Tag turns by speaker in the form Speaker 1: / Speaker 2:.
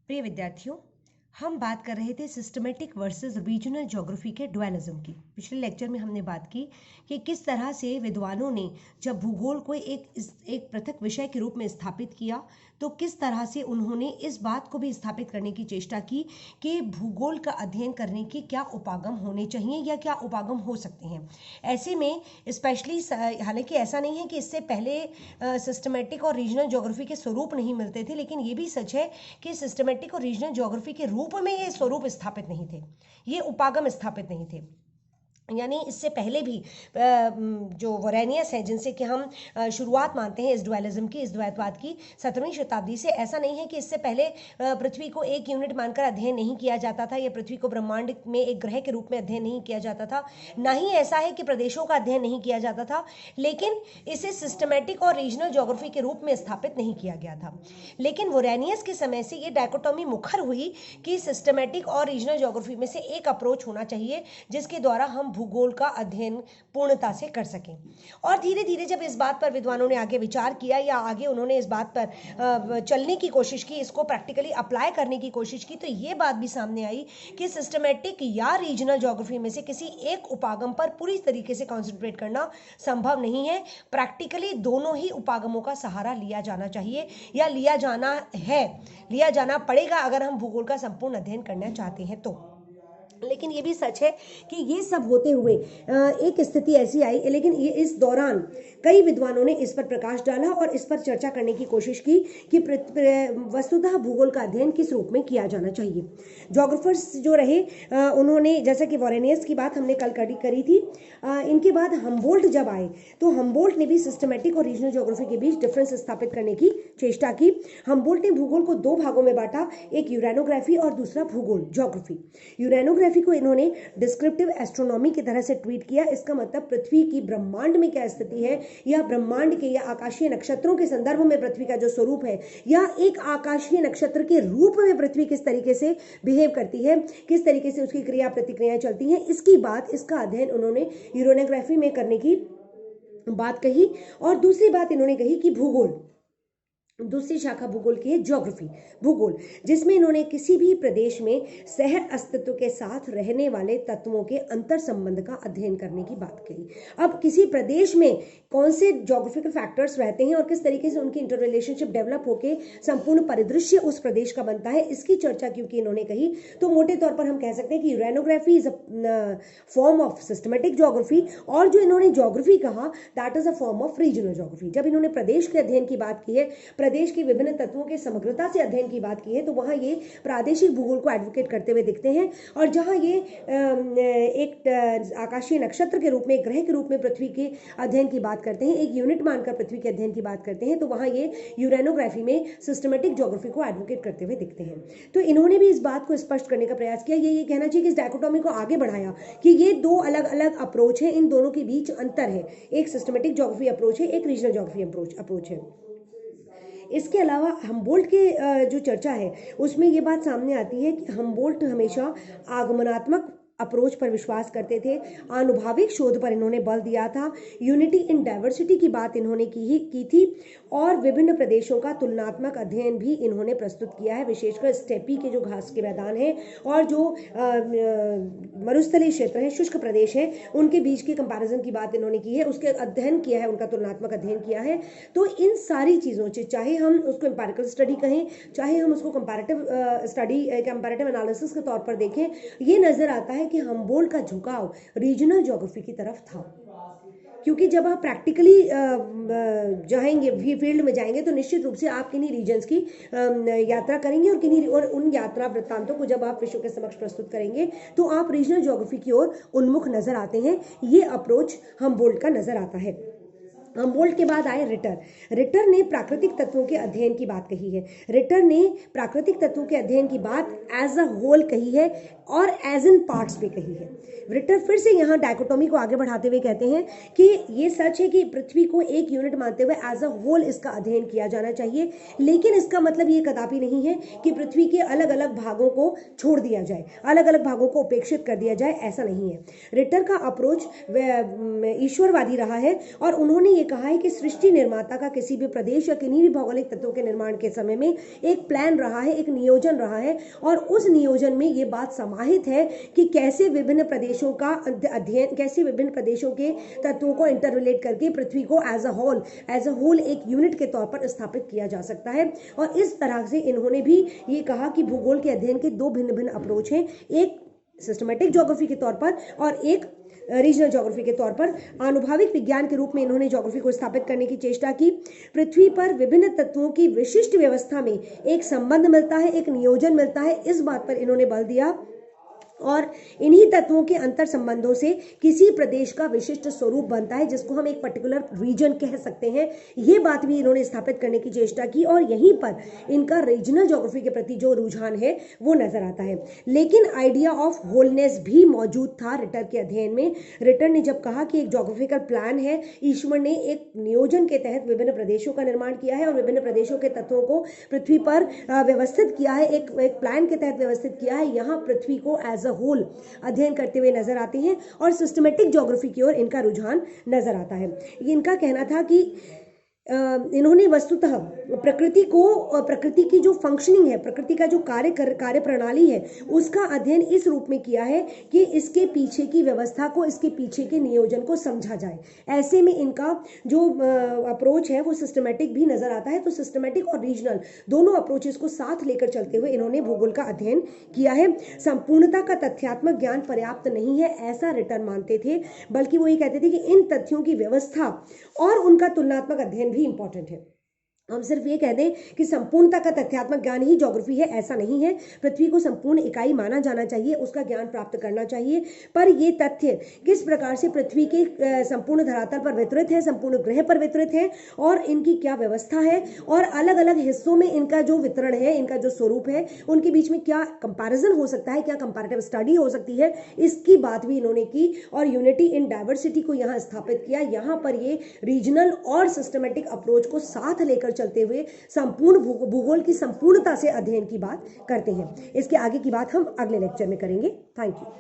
Speaker 1: प्रिय विद्यार्थियों, हम बात कर रहे थे सिस्टमेटिक वर्सेस रीजनल ज्योग्राफी के डुअलिज्म की। पिछले लेक्चर में हमने बात की कि किस तरह से विद्वानों ने जब भूगोल को एक पृथक विषय के रूप में स्थापित किया, तो किस तरह से उन्होंने इस बात को भी स्थापित करने की चेष्टा की कि भूगोल का अध्ययन करने के क्या उपागम होने चाहिए या क्या उपागम हो सकते हैं। ऐसे में स्पेशली, हालांकि ऐसा नहीं है कि इससे पहले सिस्टमेटिक और रीजनल ज्योग्राफी के स्वरूप नहीं मिलते थे, लेकिन ये भी सच है कि सिस्टमेटिक और रीजनल ज्योग्राफी के रूप में ये स्वरूप स्थापित नहीं थे, ये उपागम स्थापित नहीं थे। यानी इससे पहले भी जो वोरेनियस है, जिनसे कि हम शुरुआत मानते हैं इस डुअलिज्म की, इस द्वैतवाद की, 17वीं शताब्दी से, ऐसा नहीं है कि इससे पहले पृथ्वी को एक यूनिट मानकर अध्ययन नहीं किया जाता था या पृथ्वी को ब्रह्मांड में एक ग्रह के रूप में अध्ययन नहीं किया जाता था। ना ही ऐसा है कि प्रदेशों का अध्ययन नहीं किया जाता था, लेकिन इसे सिस्टमेटिक और रीजनल ज्योग्राफी के रूप में स्थापित नहीं किया गया था। लेकिन वोरेनियस के समय से ये डायकोटोमी मुखर हुई कि सिस्टमेटिक और रीजनल ज्योग्राफी में से एक अप्रोच होना चाहिए जिसके द्वारा हम भूगोल का अध्ययन पूर्णता से कर सकें। और धीरे धीरे जब इस बात पर विद्वानों ने आगे विचार किया या आगे उन्होंने इस बात पर चलने की कोशिश की, इसको प्रैक्टिकली अप्लाई करने की कोशिश की, तो ये बात भी सामने आई कि सिस्टमेटिक या रीजनल ज्योग्राफी में से किसी एक उपागम पर पूरी तरीके से कॉन्सेंट्रेट करना संभव नहीं है। प्रैक्टिकली दोनों ही उपागमों का सहारा लिया जाना चाहिए या लिया जाना पड़ेगा अगर हम भूगोल का संपूर्ण अध्ययन करना चाहते हैं तो। लेकिन ये भी सच है कि ये सब होते हुए एक स्थिति ऐसी आई, लेकिन ये इस दौरान कई विद्वानों ने इस पर प्रकाश डाला और इस पर चर्चा करने की कोशिश की कि वस्तुतः भूगोल का अध्ययन किस रूप में किया जाना चाहिए। ज्योग्राफर्स जो रहे, उन्होंने, जैसा कि वोरेनियस की बात हमने कल करी थी, इनके बाद हम्बोल्ट जब आए तो हम्बोल्ट ने भी सिस्टमेटिक और रीजनल ज्योग्राफी के बीच डिफरेंस स्थापित करने की चेष्टा की। हम्बोल्ट ने भूगोल को दो भागों में बांटा, एक यूरेनोग्राफी और दूसरा भूगोल ज्योग्राफी। यूरेनोग्राफी को इन्होंने डिस्क्रिप्टिव एस्ट्रोनॉमी की तरह से ट्वीट किया। इसका मतलब पृथ्वी की ब्रह्मांड में क्या स्थिति है, या ब्रह्मांड के या आकाशीय नक्षत्रों के संदर्भ में पृथ्वी का जो स्वरूप है, या एक आकाशीय नक्षत्र के रूप में पृथ्वी किस तरीके से बिहेव करती है, किस तरीके से उसकी क्रिया प्रतिक्रियाएं चलती हैं, इसका अध्ययन उन्होंने यूरेनोग्राफी में करने की बात कही। और दूसरी बात इन्होंने कही कि दूसरी शाखा भूगोल की है ज्योग्राफी, भूगोल, जिसमें इन्होंने किसी भी प्रदेश में सह अस्तित्व के साथ रहने वाले तत्वों के अंतर संबंध का अध्ययन करने की बात कही। अब किसी प्रदेश में कौन से ज्योग्राफिकल फैक्टर्स रहते हैं और किस तरीके से उनकी इंटर रिलेशनशिप डेवलप होकर संपूर्ण परिदृश्य उस प्रदेश का बनता है, इसकी चर्चा क्योंकि इन्होंने कही, तो मोटे तौर पर हम कह सकते हैं कि यूरेनोग्राफी is a form of systematic geography, और जो इन्होंने ज्योग्राफी कहा, that is a form of regional geography. जब इन्होंने प्रदेश के अध्ययन की बात की है, प्रदेश के विभिन्न तत्वों के समग्रता से अध्ययन की बात की है, तो वहां ये प्रादेशिक भूगोल को एडवोकेट करते हुए दिखते हैं। और जहां ये एक आकाशीय नक्षत्र के रूप में, एक ग्रह के रूप में पृथ्वी के अध्ययन की बात करते हैं, एक यूनिट मानकर पृथ्वी के अध्ययन की बात करते हैं, तो वहां ये यूरेनोग्राफी में सिस्टमेटिक ज्योग्राफी को एडवोकेट करते हुए दिखते हैं। तो इन्होंने भी इस बात को स्पष्ट करने का प्रयास किया, ये कहना चाहिए कि इस डायकोटोमी को आगे बढ़ाया कि ये दो अलग अलग अप्रोच है, इन दोनों के बीच अंतर है, एक सिस्टमेटिक ज्योग्राफी अप्रोच है, एक रीजनल ज्योग्राफी अप्रोच है। इसके अलावा हम्बोल्ट के जो चर्चा है उसमें ये बात सामने आती है कि हम्बोल्ट हमेशा आगमनात्मक अप्रोच पर विश्वास करते थे, आनुभाविक शोध पर इन्होंने बल दिया था, यूनिटी इन डाइवर्सिटी की बात इन्होंने की थी, और विभिन्न प्रदेशों का तुलनात्मक अध्ययन भी इन्होंने प्रस्तुत किया है, विशेषकर स्टेपी के जो घास के मैदान हैं और जो मरुस्थलीय क्षेत्र हैं, शुष्क प्रदेश हैं, उनके बीच की कंपैरिजन की बात इन्होंने की है, उसके अध्ययन किया है, उनका तुलनात्मक अध्ययन किया है। तो इन सारी चीज़ों से, चाहे हम उसको एम्पिरिकल स्टडी कहें, चाहे हम उसको कंपैरेटिव स्टडी, कंपैरेटिव एनालिसिस के तौर पर देखें, ये नजर आता है कि हम्बोल्ट का झुकाव रीजनल ज्योग्राफी की तरफ था। क्योंकि जब आप प्रैक्टिकली जाएंगे, फील्ड में जाएंगे, तो निश्चित रूप से आप किन्हीं रीजन्स की यात्रा करेंगे और उन यात्रा वृत्तांतों को जब आप विश्व के समक्ष प्रस्तुत करेंगे तो आप रीजनल ज्योग्राफी की ओर उन्मुख नजर आते हैं। ये अप्रोच हम्बोल्ट का नजर आता है। हम्बोल्ट के बाद आए रिटर ने प्राकृतिक तत्वों के अध्ययन की बात कही है। रिटर ने प्राकृतिक तत्वों के अध्ययन की बात एज अ होल कही है और एज इन पार्ट्स भी कही है। रिटर फिर से यहाँ डायकोटोमी को आगे बढ़ाते हुए कहते हैं कि ये सच है कि पृथ्वी को एक यूनिट मानते हुए एज अ होल इसका अध्ययन किया जाना चाहिए, लेकिन इसका मतलब ये कदापि नहीं है कि पृथ्वी के अलग अलग भागों को छोड़ दिया जाए, अलग अलग भागों को उपेक्षित कर दिया जाए, ऐसा नहीं है। रिटर का अप्रोच ईश्वरवादी रहा है और उन्होंने ये ये कहा है कि सृष्टि निर्माता का किसी भी प्रदेश या किन्हीं भी भौगोलिक तत्वों के निर्माण के समय में एक प्लान रहा है, एक नियोजन रहा है, और उस नियोजन में ये बात समाहित है कि कैसे विभिन्न प्रदेशों का अध्ययन, कैसे विभिन्न प्रदेशों के तत्वों को इंटर रिलेट करके पृथ्वी को एज अ होल एक यूनिट के तौर पर स्थापित किया जा सकता है। और इस तरह से इन्होंने भी ये कहा कि भूगोल के अध्ययन के दो भिन्न भिन्न अप्रोच हैं, एक सिस्टमेटिक ज्योग्राफी के तौर पर और एक रीजनल ज्योग्राफी के तौर पर। आनुभाविक विज्ञान के रूप में इन्होंने ज्योग्राफी को स्थापित करने की चेष्टा की। पृथ्वी पर विभिन्न तत्वों की विशिष्ट व्यवस्था में एक संबंध मिलता है, एक नियोजन मिलता है, इस बात पर इन्होंने बल दिया, और इन्हीं तत्वों के अंतर संबंधों से किसी प्रदेश का विशिष्ट स्वरूप बनता है, जिसको हम एक पर्टिकुलर रीजन कह सकते हैं। ये बात भी इन्होंने स्थापित करने की चेष्टा की, और यहीं पर इनका रीजनल ज्योग्राफी के प्रति जो रुझान है वो नजर आता है। लेकिन आइडिया ऑफ होलनेस भी मौजूद था रिटर के अध्ययन में। रिटर ने जब कहा कि एक ज्योग्राफिकल प्लान है, ईश्वर ने एक नियोजन के तहत विभिन्न प्रदेशों का निर्माण किया है और विभिन्न प्रदेशों के तत्वों को पृथ्वी पर व्यवस्थित किया है, एक प्लान के तहत व्यवस्थित किया है, यहाँ पृथ्वी को एज होल अध्ययन करते हुए नजर आते हैं, और सिस्टमेटिक ज्योग्राफी की ओर इनका रुझान नजर आता है। इनका कहना था कि इन्होंने वस्तुतः प्रकृति की जो फंक्शनिंग है, प्रकृति का जो कार्य प्रणाली है, उसका अध्ययन इस रूप में किया है कि इसके पीछे की व्यवस्था को, इसके पीछे के नियोजन को समझा जाए। ऐसे में इनका जो अप्रोच है वो सिस्टमेटिक भी नजर आता है। तो सिस्टमेटिक और रीजनल दोनों अप्रोचेस को साथ लेकर चलते हुए इन्होंने भूगोल का अध्ययन किया है। संपूर्णता का तथ्यात्मक ज्ञान पर्याप्त नहीं है, ऐसा रिटर मानते थे, बल्कि वो ये कहते थे कि इन तथ्यों की व्यवस्था और उनका तुलनात्मक अध्ययन भी इंपॉर्टेंट है। हम सिर्फ ये कह दें कि संपूर्णता का तथ्यात्मक ज्ञान ही ज्योग्राफी है, ऐसा नहीं है। पृथ्वी को संपूर्ण इकाई माना जाना चाहिए, उसका ज्ञान प्राप्त करना चाहिए, पर ये तथ्य किस प्रकार से पृथ्वी के संपूर्ण धरातल पर वितरित है, संपूर्ण ग्रह पर वितरित है, और इनकी क्या व्यवस्था है, और अलग अलग हिस्सों में इनका जो वितरण है, इनका जो स्वरूप है, उनके बीच में क्या कंपैरिजन हो सकता है, क्या कंपैरेटिव स्टडी हो सकती है, इसकी बात भी इन्होंने की, और यूनिटी इन डाइवर्सिटी को यहाँ स्थापित किया। यहाँ पर ये रीजनल और सिस्टमेटिक अप्रोच को साथ लेकर चलते हुए संपूर्ण भूगोल की संपूर्णता से अध्ययन की बात करते हैं। इसके आगे की बात हम अगले लेक्चर में करेंगे। Thank you.